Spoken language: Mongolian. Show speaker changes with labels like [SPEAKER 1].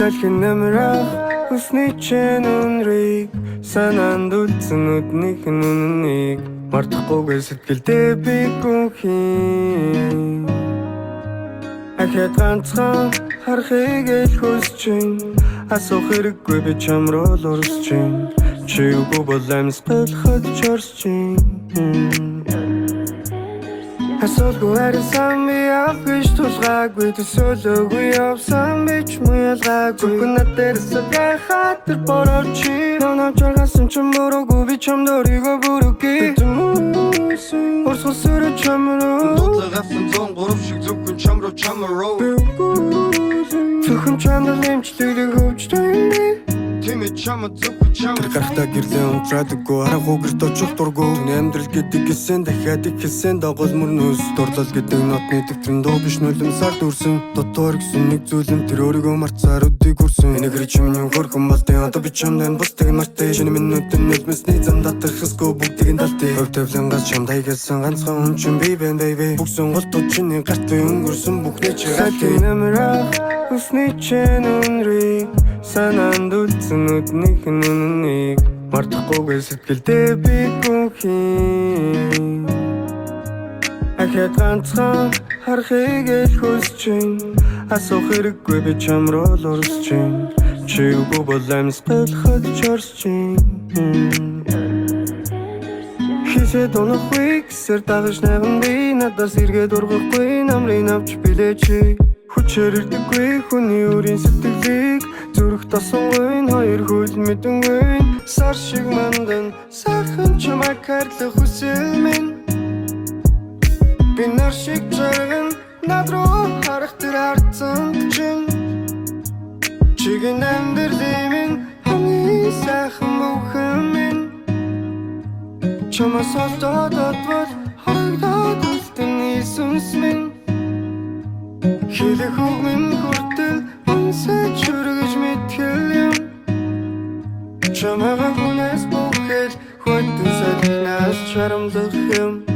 [SPEAKER 1] Салхин намрах усны чэнүнрийг санаанд үлдсэн өднийх нь үнэнийг мартахгүйгээр сэтгэлдээ би гүнхийн Ахад ганцхан харахыг л хүсчин асуух хэрэггүй би чамруу л урсчин чи үгүй бол амьсгалахад чорсчин Асуулгүй харсан би авах тулгаагүй төсөөлөөгүй явсан би ч муялгаагүй Хүн надаас байхад тэр борооч Навнав жаргасан ч мөрөөгүй би чамд өөрийгөө бүрүгий Урсгал сүрэ чамруу
[SPEAKER 2] Дутлагасан 103 шиг зөвхөн чамруу
[SPEAKER 1] Зөвхөн чамд нэмчлэлийг хөвчтэй
[SPEAKER 2] Тэмээ чамд зөвхөн чамруу
[SPEAKER 1] Гарахтаа гэрлээ унтраадаг,гүй аргагүй гэрт очих дургүй Хүний амьдрал гэдэг гисэн дахиад их хэлсэн дагуул мөрнөөс Дурлал гэдэг нотны дэвтрэн дуу биш нулимсаар дүрсэн Дутуур гэсэн нэг зүйлэн тэр өөрийгөө марцаар өдийг хүрсэн Энийг рич миний хөрхөн болтын одоо би чамд энэ бусдыг мартай Чиний минутын нэлмэсний зам татархсгүй бүгдийг нь далтыг Хөв тавлангаас чамд хайгасан ганцхан хүн чинь би бэн baby Бүгсэн голтууд чиний гарт би өнгөрсөн бүхний чи Салхин намрах усны чэнүнрийг санаанд үлдсэн өднийх нь үнэнийг мартахгүйгээр сэтгэлдээ би гүнхийн Ахад ганцхан харахыг л хүсчин асуух хэрэггүй би чамруу л урсчин чи үгүй бол амьсгалахад чорсчин Хисэд унахгүй гэсэр дагаж найган би надаас эргээд ургахгүй намрын авч билээчи Хүчээр ирдэггүй хүний үрийн сэтгэлийг зүрх тосонгүй хоёр хөл мэдэнгүй Сар шиг мандан сайхан чамайг хайрлах хүсэл минь Би нар шиг жарган над руу харах тэр харцанд чинь Чигийн амьдралын минь хамгийн сайхан бүхэн минь Чамаас олдоод бол харагдаад үлдэн Иесус минь Хэлэх үг минь хүртэл үнсэж хүргэж мэдхэл юм Чамайг хүнээс бүхэл хүйтэн салхинаас чарамлах юм